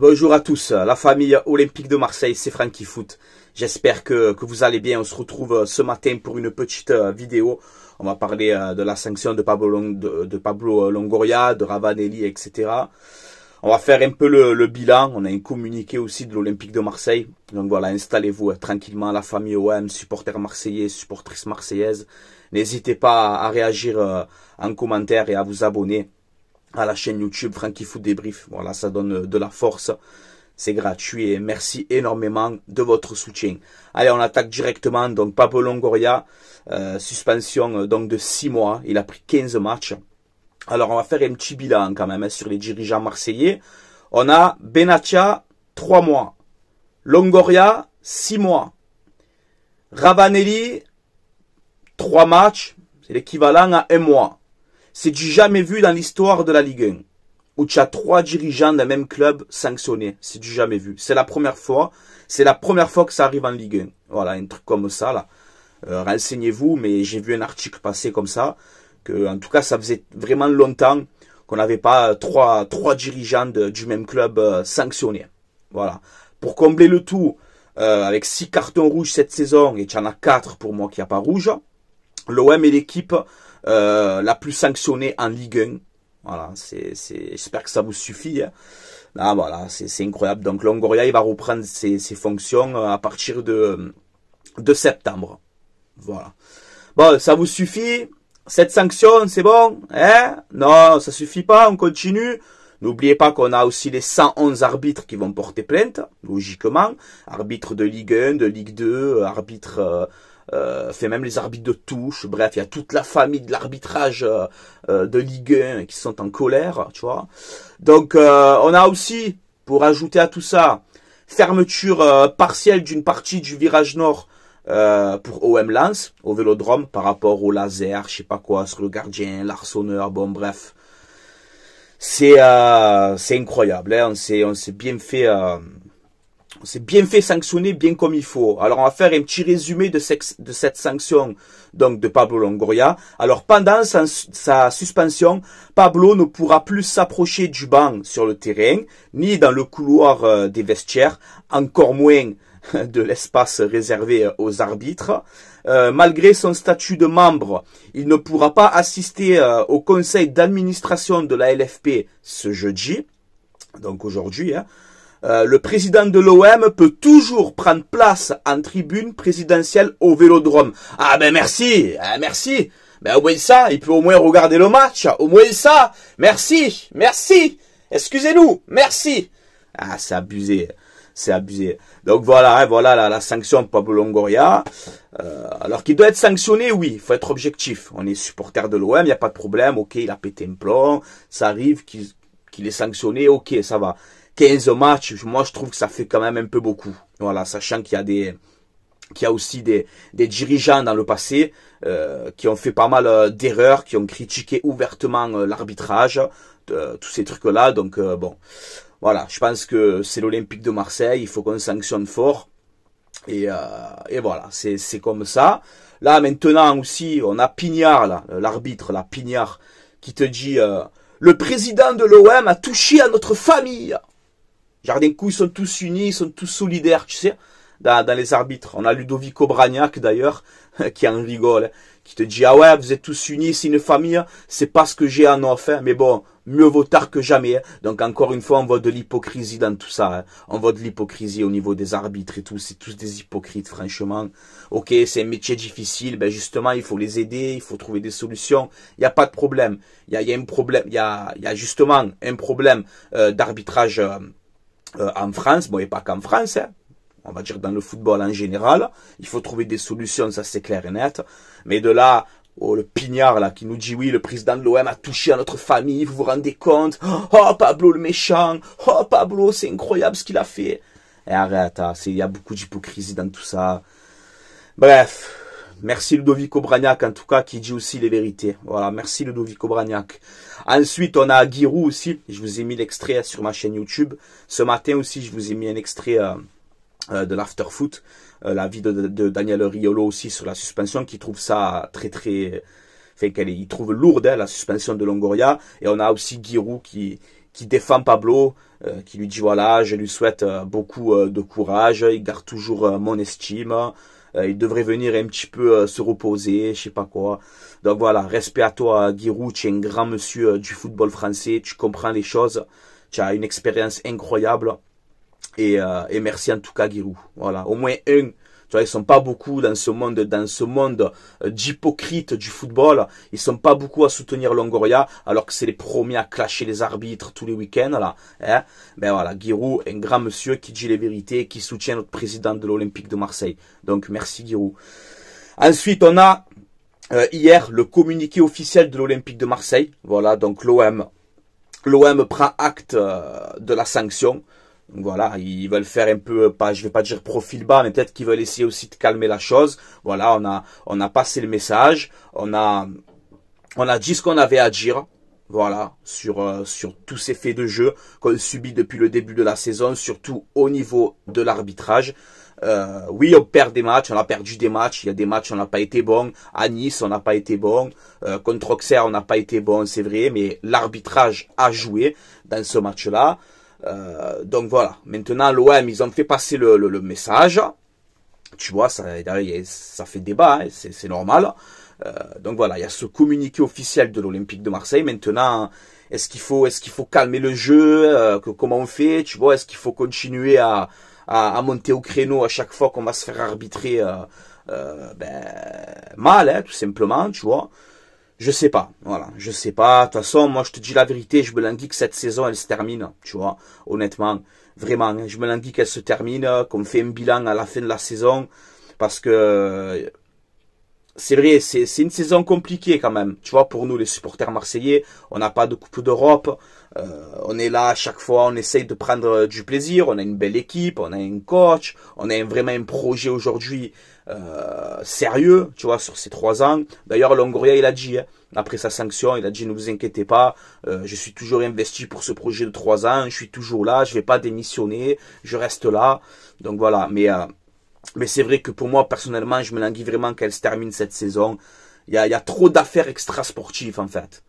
Bonjour à tous, la famille olympique de Marseille, c'est Francky Foot. J'espère que vous allez bien. On se retrouve ce matin pour une petite vidéo. On va parler de la sanction de Pablo Longoria, de Ravanelli, etc. On va faire un peu le bilan. On a un communiqué aussi de l'Olympique de Marseille. Donc voilà, installez-vous tranquillement, la famille OM, supporters marseillais, supportrices marseillaises. N'hésitez pas à réagir en commentaire et à vous abonner à la chaîne YouTube Francky Foot Débrief. Voilà, ça donne de la force. C'est gratuit et merci énormément de votre soutien. Allez, on attaque directement. Donc Pablo Longoria, suspension donc de 6 mois. Il a pris 15 matchs. Alors on va faire un petit bilan quand même sur les dirigeants marseillais. On a Benatia, 3 mois. Longoria, 6 mois. Ravanelli, 3 matchs. C'est l'équivalent à 1 mois. C'est du jamais vu dans l'histoire de la Ligue 1. Où tu as 3 dirigeants d'un même club sanctionnés. C'est du jamais vu. C'est la première fois. C'est la première fois que ça arrive en Ligue 1. Voilà, un truc comme ça, là. Renseignez-vous, mais j'ai vu un article passer comme ça. Que, en tout cas, ça faisait vraiment longtemps qu'on n'avait pas trois dirigeants du même club sanctionnés. Voilà. Pour combler le tout, avec 6 cartons rouges cette saison, et tu en as 4 pour moi qui a pas rouge, l'OM est l'équipe la plus sanctionnée en Ligue 1. Voilà, j'espère que ça vous suffit. Hein. Ah, voilà, c'est incroyable. Donc Longoria, il va reprendre ses fonctions à partir de septembre. Voilà. Bon, ça vous suffit? Cette sanction, c'est bon? Hein? Non, ça suffit pas, on continue. N'oubliez pas qu'on a aussi les 111 arbitres qui vont porter plainte, logiquement. Arbitres de Ligue 1, de Ligue 2, arbitres... fait même les arbitres de touche, bref, il y a toute la famille de l'arbitrage de Ligue 1 qui sont en colère, tu vois. Donc, on a aussi, pour ajouter à tout ça, fermeture partielle d'une partie du virage nord pour OM Lens, au Vélodrome, par rapport au laser, je sais pas quoi, sur le gardien, l'arçonneur, bon, bref. C'est incroyable, hein, on s'est bien fait... c'est bien fait sanctionner, bien comme il faut. Alors, on va faire un petit résumé de cette sanction donc de Pablo Longoria. Alors, pendant sa suspension, Pablo ne pourra plus s'approcher du banc sur le terrain, ni dans le couloir des vestiaires, encore moins de l'espace réservé aux arbitres. Malgré son statut de membre, il ne pourra pas assister au conseil d'administration de la LFP ce jeudi, donc aujourd'hui, hein. Le président de l'OM peut toujours prendre place en tribune présidentielle au Vélodrome. Ah ben merci, merci. Ben au moins ça, il peut au moins regarder le match. Au moins ça, merci, merci. Excusez-nous, merci. Ah, c'est abusé, c'est abusé. Donc voilà, hein, voilà la sanction de Pablo Longoria. Alors qu'il doit être sanctionné, oui, il faut être objectif. On est supporter de l'OM, il n'y a pas de problème. Ok, il a pété un plomb, ça arrive qu'il est sanctionné, ok, ça va. 15 matchs, moi je trouve que ça fait quand même un peu beaucoup. Voilà, sachant qu'il y a aussi des dirigeants dans le passé qui ont fait pas mal d'erreurs, qui ont critiqué ouvertement l'arbitrage, tous ces trucs-là. Donc bon, voilà, je pense que c'est l'Olympique de Marseille, il faut qu'on sanctionne fort. Et voilà, c'est comme ça. Là maintenant aussi, on a Pignard, là, l'arbitre, là, Pignard, qui te dit le président de l'OM a touché à notre famille. Genre d'un coup, ils sont tous unis, ils sont tous solidaires, tu sais, dans les arbitres. On a Ludovico Bragnac, d'ailleurs, qui en rigole, qui te dit, ah ouais, vous êtes tous unis, c'est une famille, c'est pas ce que j'ai en offre, hein, mais bon, mieux vaut tard que jamais. Hein. Donc, encore une fois, on voit de l'hypocrisie dans tout ça. Hein. On voit de l'hypocrisie au niveau des arbitres et tout, c'est tous des hypocrites, franchement. Ok, c'est un métier difficile, ben justement, il faut les aider, il faut trouver des solutions. Il n'y a pas de problème. Il y a un problème, il y a justement un problème d'arbitrage en France, bon, et pas qu'en France, hein, on va dire dans le football en général, il faut trouver des solutions, ça c'est clair et net, mais de là, le Pignard là, qui nous dit oui, le président de l'OM a touché à notre famille, vous vous rendez compte, oh Pablo le méchant, oh Pablo, c'est incroyable ce qu'il a fait, et arrête, hein, il y a beaucoup d'hypocrisie dans tout ça, bref. Merci Ludovico Bragnac, en tout cas, qui dit aussi les vérités. Voilà, merci Ludovico Bragnac. Ensuite, on a Giroud aussi. Je vous ai mis l'extrait sur ma chaîne YouTube. Ce matin aussi, je vous ai mis un extrait de l'Afterfoot. La vie de Daniel Riolo aussi sur la suspension, qui trouve ça très... Enfin, il trouve lourde, hein, la suspension de Longoria. Et on a aussi Giroud qui qui défend Pablo, qui lui dit voilà, je lui souhaite beaucoup de courage, il garde toujours mon estime, il devrait venir un petit peu se reposer, je sais pas quoi. Donc voilà, respect à toi Giroud, tu es un grand monsieur du football français, tu comprends les choses, tu as une expérience incroyable. Et merci en tout cas Giroud. Voilà, au moins un. Tu vois, ils sont pas beaucoup dans ce monde d'hypocrites du football. Ils sont pas beaucoup à soutenir Longoria, alors que c'est les premiers à clasher les arbitres tous les week-ends, là. Hein? Ben voilà, Giroud, un grand monsieur qui dit les vérités, qui soutient notre président de l'Olympique de Marseille. Donc, merci Giroud. Ensuite, on a, hier, le communiqué officiel de l'Olympique de Marseille. Voilà, donc l'OM prend acte de la sanction. Donc voilà, ils veulent faire un peu, pas, je vais pas dire profil bas, mais peut-être qu'ils veulent essayer aussi de calmer la chose. Voilà, on a passé le message, on a dit ce qu'on avait à dire. Voilà, sur tous ces faits de jeu qu'on subit depuis le début de la saison, surtout au niveau de l'arbitrage. Oui, on perd des matchs, on a perdu des matchs, il y a des matchs on n'a pas été bon, à Nice on n'a pas été bon, contre Auxerre on n'a pas été bon, c'est vrai, mais l'arbitrage a joué dans ce match-là. Donc voilà, maintenant l'OM ils ont fait passer le message, tu vois, ça fait débat, hein, c'est normal. Donc voilà, il y a ce communiqué officiel de l'Olympique de Marseille. Maintenant, est-ce qu'il faut calmer le jeu, comment on fait, tu vois, est-ce qu'il faut continuer à monter au créneau à chaque fois qu'on va se faire arbitrer mal, hein, tout simplement, tu vois. Je sais pas, voilà, je sais pas. De toute façon, moi, je te dis la vérité, je me languis que cette saison, elle se termine, tu vois, honnêtement, vraiment, hein, je me languis qu'elle se termine, qu'on fait un bilan à la fin de la saison, parce que c'est vrai, c'est une saison compliquée quand même, tu vois, pour nous les supporters marseillais, on n'a pas de Coupe d'Europe, on est là à chaque fois, on essaye de prendre du plaisir, on a une belle équipe, on a un coach, on a vraiment un projet aujourd'hui sérieux, tu vois, sur ces 3 ans. D'ailleurs, Longoria, il a dit, hein, après sa sanction, il a dit, ne vous inquiétez pas, je suis toujours investi pour ce projet de 3 ans, je suis toujours là, je vais pas démissionner, je reste là. Donc voilà, mais c'est vrai que pour moi, personnellement, je me languis vraiment qu'elle se termine cette saison. Il y a trop d'affaires extrasportives, en fait.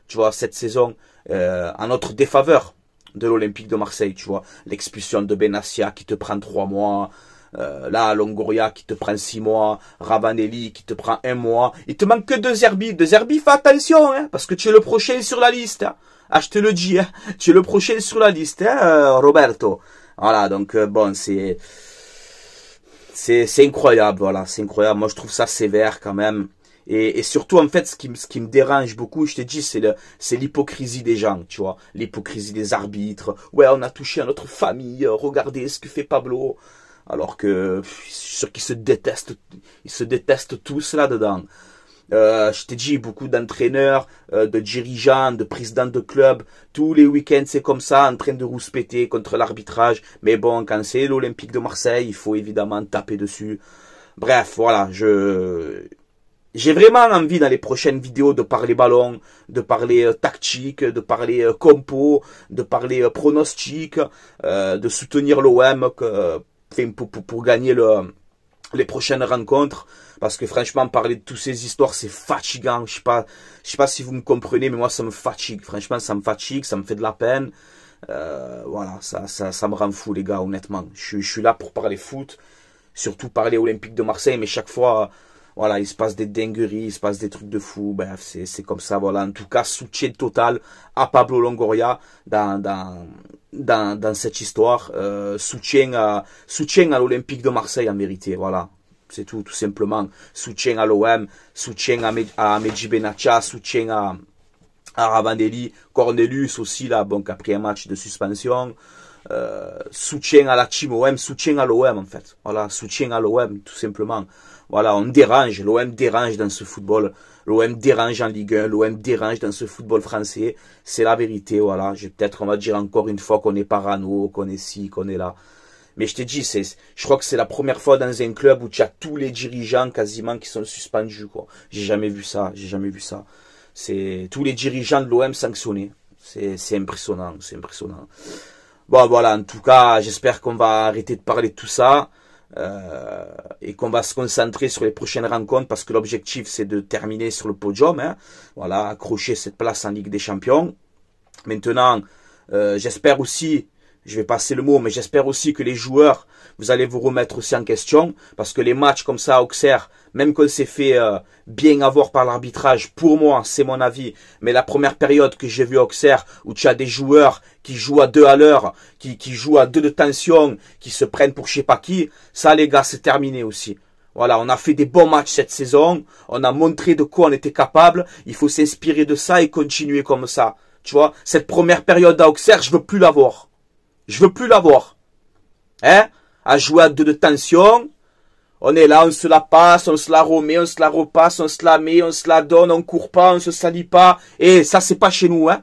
Tu vois, cette saison, en notre défaveur de l'Olympique de Marseille, tu vois. L'expulsion de Benassia qui te prend 3 mois. Là, Longoria qui te prend 6 mois. Ravanelli qui te prend 1 mois. Il te manque que 2 Zerbi. 2 Zerbi, fais attention, hein, parce que tu es le prochain sur la liste. Hein. Ah, je te le dis, hein, tu es le prochain sur la liste, hein, Roberto. Voilà, donc, bon, c'est incroyable, voilà, c'est incroyable. Moi, je trouve ça sévère quand même. Et surtout, en fait, ce qui me dérange beaucoup, je te dis, c'est l'hypocrisie des gens, tu vois. L'hypocrisie des arbitres. Ouais, on a touché à notre famille, regardez ce que fait Pablo. Alors que, je suis sûr qu'ils se détestent tous là-dedans. Je t'ai dit, beaucoup d'entraîneurs, de dirigeants, de présidents de clubs, tous les week-ends c'est comme ça, en train de rouspéter contre l'arbitrage. Mais bon, quand c'est l'Olympique de Marseille, il faut évidemment taper dessus. Bref, voilà, j'ai vraiment envie dans les prochaines vidéos de parler ballon, de parler tactique, de parler compo, de parler pronostic, de soutenir l'OM pour gagner les prochaines rencontres. Parce que franchement, parler de toutes ces histoires, c'est fatigant. Je sais pas si vous me comprenez, mais moi, ça me fatigue. Franchement, ça me fatigue, ça me fait de la peine. Voilà, ça me rend fou, les gars, honnêtement. Je suis là pour parler foot, surtout parler Olympique de Marseille, mais chaque fois, voilà, il se passe des dingueries, il se passe des trucs de fou. Bref, c'est comme ça, voilà. En tout cas, soutien total à Pablo Longoria dans cette histoire. Soutien à l'Olympique de Marseille, en vérité, voilà. C'est tout simplement. Soutien à l'OM, soutien à Mehdi Benatia, soutien à Ravanelli, Cornelius aussi, là, bon, après un match de suspension. Soutien à la team OM, soutien à l'OM, en fait. Voilà, soutien à l'OM, tout simplement. Voilà, on dérange, l'OM dérange dans ce football. L'OM dérange en Ligue 1, l'OM dérange dans ce football français. C'est la vérité, voilà. Peut-être, on va dire encore une fois qu'on est parano, qu'on est ci, qu'on est là. Mais je t'ai dit, je crois que c'est la première fois dans un club où tu as tous les dirigeants quasiment qui sont suspendus, quoi. J'ai jamais vu ça. C'est tous les dirigeants de l'OM sanctionnés. C'est impressionnant, c'est impressionnant. Bon, voilà, en tout cas, j'espère qu'on va arrêter de parler de tout ça. Et qu'on va se concentrer sur les prochaines rencontres parce que l'objectif c'est de terminer sur le podium, hein. Voilà, accrocher cette place en Ligue des Champions. Maintenant, J'espère aussi, je vais passer le mot, mais j'espère aussi que les joueurs, vous allez vous remettre aussi en question, parce que les matchs comme ça à Auxerre, même qu'on s'est fait bien avoir par l'arbitrage, pour moi, c'est mon avis, mais la première période que j'ai vue à Auxerre, où tu as des joueurs qui jouent à 2 à l'heure, qui jouent à 2 de tension, qui se prennent pour je sais pas qui, ça les gars, c'est terminé aussi. Voilà, on a fait des bons matchs cette saison, on a montré de quoi on était capable, il faut s'inspirer de ça et continuer comme ça. Tu vois, cette première période à Auxerre, je veux plus l'avoir. Je veux plus l'avoir. Hein? À jouer à 2 de tension. On est là, on se la passe, on se la remet, on se la repasse, on se la met, on se la donne, on court pas, on se salit pas. Et ça, c'est pas chez nous, hein.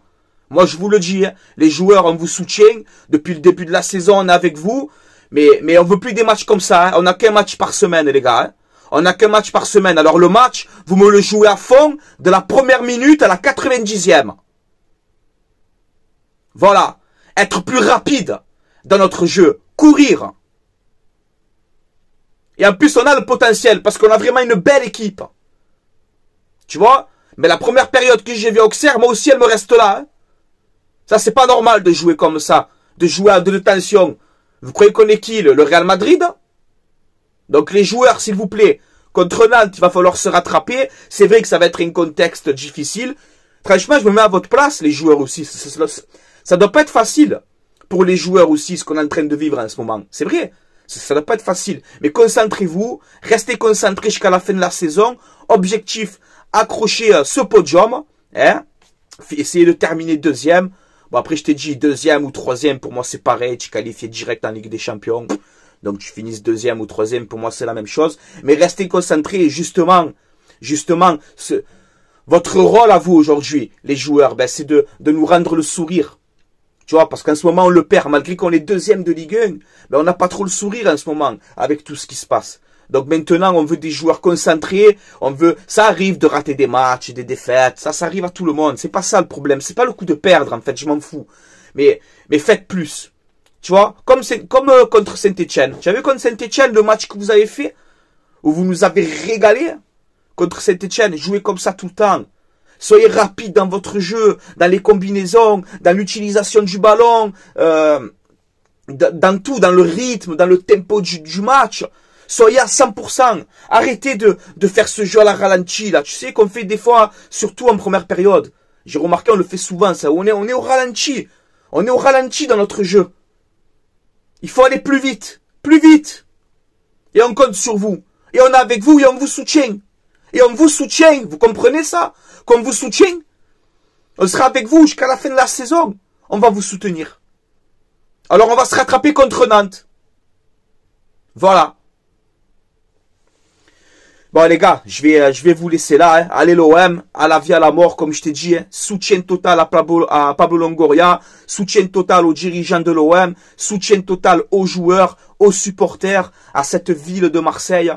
Moi, je vous le dis, hein. Les joueurs, on vous soutient. Depuis le début de la saison, on est avec vous. Mais on veut plus des matchs comme ça, hein. On n'a qu'un match par semaine, les gars, hein. On n'a qu'un match par semaine. Alors, le match, vous me le jouez à fond, de la première minute à la 90e. Voilà. Être plus rapide dans notre jeu. Courir. Et en plus, on a le potentiel parce qu'on a vraiment une belle équipe. Tu vois? Mais la première période que j'ai vue à Auxerre, moi aussi, elle me reste là. Hein. Ça, c'est pas normal de jouer comme ça. De jouer à 2 de tension. Vous croyez qu'on est qui? Le Real Madrid? Donc, les joueurs, s'il vous plaît, contre Nantes, il va falloir se rattraper. C'est vrai que ça va être un contexte difficile. Franchement, je me mets à votre place, les joueurs aussi. Ça doit pas être facile pour les joueurs aussi, ce qu'on est en train de vivre en ce moment. C'est vrai, ça doit pas être facile. Mais concentrez-vous, restez concentrés jusqu'à la fin de la saison. Objectif, accrocher ce podium. Hein? Essayez de terminer 2e. Bon, après, je t'ai dit 2e ou 3e, pour moi, c'est pareil. Tu qualifies direct en Ligue des Champions. Donc, tu finisses 2e ou 3e, pour moi, c'est la même chose. Mais restez concentrés et justement, votre rôle à vous aujourd'hui, les joueurs, ben, c'est de nous rendre le sourire. Tu vois, parce qu'en ce moment, on le perd. Malgré qu'on est 2e de Ligue 1, ben, on n'a pas trop le sourire en ce moment, avec tout ce qui se passe. Donc maintenant, on veut des joueurs concentrés. Ça arrive de rater des matchs, des défaites. Ça arrive à tout le monde. C'est pas ça le problème. C'est pas le coup de perdre, en fait. Je m'en fous. Mais faites plus. Tu vois, comme contre Saint-Etienne. Tu as vu contre Saint-Etienne, le match que vous avez fait, où vous nous avez régalé contre Saint-Etienne. Jouez comme ça tout le temps. Soyez rapide dans votre jeu, dans les combinaisons, dans l'utilisation du ballon, dans tout, dans le rythme, dans le tempo du match. Soyez à 100%. Arrêtez de faire ce jeu à la ralenti, là. Tu sais qu'on fait des fois, surtout en première période. J'ai remarqué, on le fait souvent, ça. On est au ralenti. On est au ralenti dans notre jeu. Il faut aller plus vite. Plus vite. Et on compte sur vous. Et on est avec vous et on vous soutient. Et on vous soutient. Vous comprenez ça? Qu'on vous soutient. On sera avec vous jusqu'à la fin de la saison. On va vous soutenir. Alors on va se rattraper contre Nantes. Voilà. Bon les gars, je vais vous laisser là. Hein. Allez l'OM, à la vie, à la mort, comme je t'ai dit. Hein. Soutien total à Pablo Longoria. Soutien total aux dirigeants de l'OM. Soutien total aux joueurs, aux supporters, à cette ville de Marseille.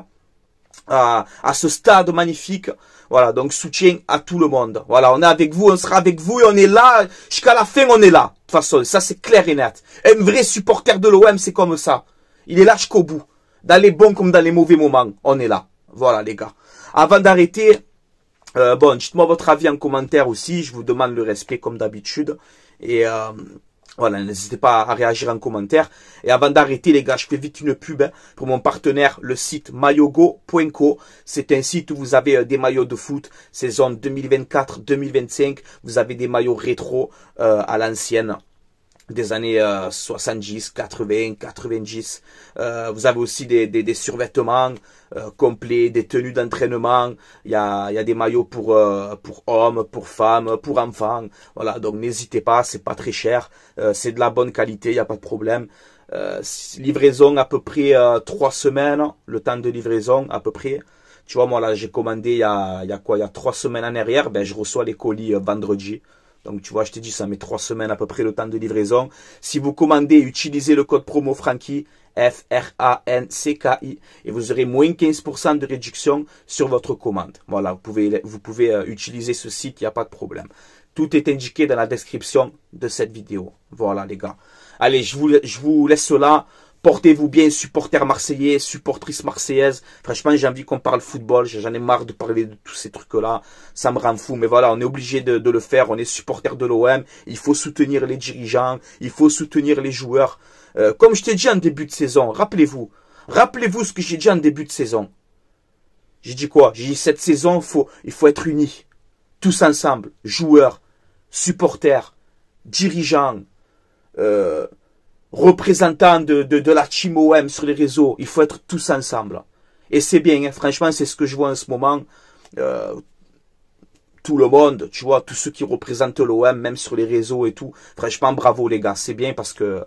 À ce stade magnifique. Voilà, donc soutien à tout le monde. Voilà, on est avec vous, on sera avec vous et on est là. Jusqu'à la fin, on est là. De toute façon, ça c'est clair et net. Un vrai supporter de l'OM, c'est comme ça. Il est là jusqu'au bout. Dans les bons comme dans les mauvais moments, on est là. Voilà les gars. Avant d'arrêter, bon, dites-moi votre avis en commentaire aussi. Je vous demande le respect comme d'habitude. Et voilà, n'hésitez pas à réagir en commentaire. Et avant d'arrêter les gars, je fais vite une pub hein, pour mon partenaire, le site maillogo.co. C'est un site où vous avez des maillots de foot, saison 2024-2025. Vous avez des maillots rétro à l'ancienne. Des années 70, 80, 90. Vous avez aussi des survêtements complets, des tenues d'entraînement. Il y a des maillots pour hommes, pour femmes, pour enfants. Voilà, donc n'hésitez pas, c'est pas très cher. C'est de la bonne qualité, il n'y a pas de problème. Livraison à peu près 3 semaines, le temps de livraison à peu près. Tu vois, moi là j'ai commandé il y a 3 semaines en arrière, ben je reçois les colis vendredi. Donc, tu vois, je t'ai dit, ça met 3 semaines à peu près le temps de livraison. Si vous commandez, utilisez le code promo Franky, F-R-A-N-C-K-I, et vous aurez moins 15% de réduction sur votre commande. Voilà, vous pouvez utiliser ce site, il n'y a pas de problème. Tout est indiqué dans la description de cette vidéo. Voilà, les gars. Allez, je vous laisse là. Portez-vous bien, supporters marseillais, supportrices marseillaises. Franchement, j'ai envie qu'on parle football. J'en ai marre de parler de tous ces trucs-là. Ça me rend fou. Mais voilà, on est obligé de le faire. On est supporters de l'OM. Il faut soutenir les dirigeants. Il faut soutenir les joueurs. Comme je t'ai dit en début de saison, rappelez-vous. Rappelez-vous ce que j'ai dit en début de saison. J'ai dit quoi? J'ai dit cette saison, il faut être unis. Tous ensemble. Joueurs, supporters, dirigeants, représentants de la team OM sur les réseaux. Il faut être tous ensemble. Et c'est bien, hein. Franchement, c'est ce que je vois en ce moment. Tout le monde, tu vois, tous ceux qui représentent l'OM, même sur les réseaux et tout. Franchement, bravo les gars. C'est bien parce que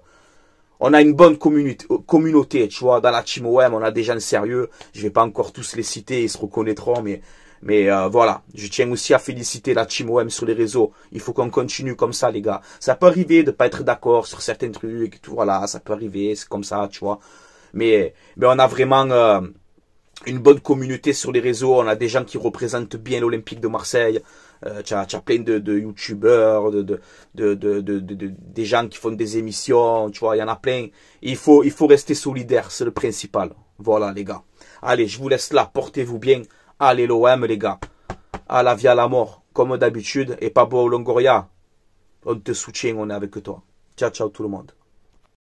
on a une bonne communauté, tu vois. Dans la team OM, on a des gens sérieux. Je vais pas encore tous les citer, ils se reconnaîtront, mais voilà, je tiens aussi à féliciter la team OM sur les réseaux. Il faut qu'on continue comme ça, les gars. Ça peut arriver de pas être d'accord sur certains trucs, et tout, voilà, ça peut arriver, c'est comme ça, tu vois. Mais on a vraiment une bonne communauté sur les réseaux. On a des gens qui représentent bien l'Olympique de Marseille. Tu as plein de youtubeurs, des gens qui font des émissions, tu vois, il y en a plein. Il faut rester solidaire, c'est le principal. Voilà, les gars. Allez, je vous laisse là, portez-vous bien. Allez l'OM les gars, à la vie à la mort, comme d'habitude, et Pablo Longoria, on te soutient, on est avec toi. Ciao ciao tout le monde.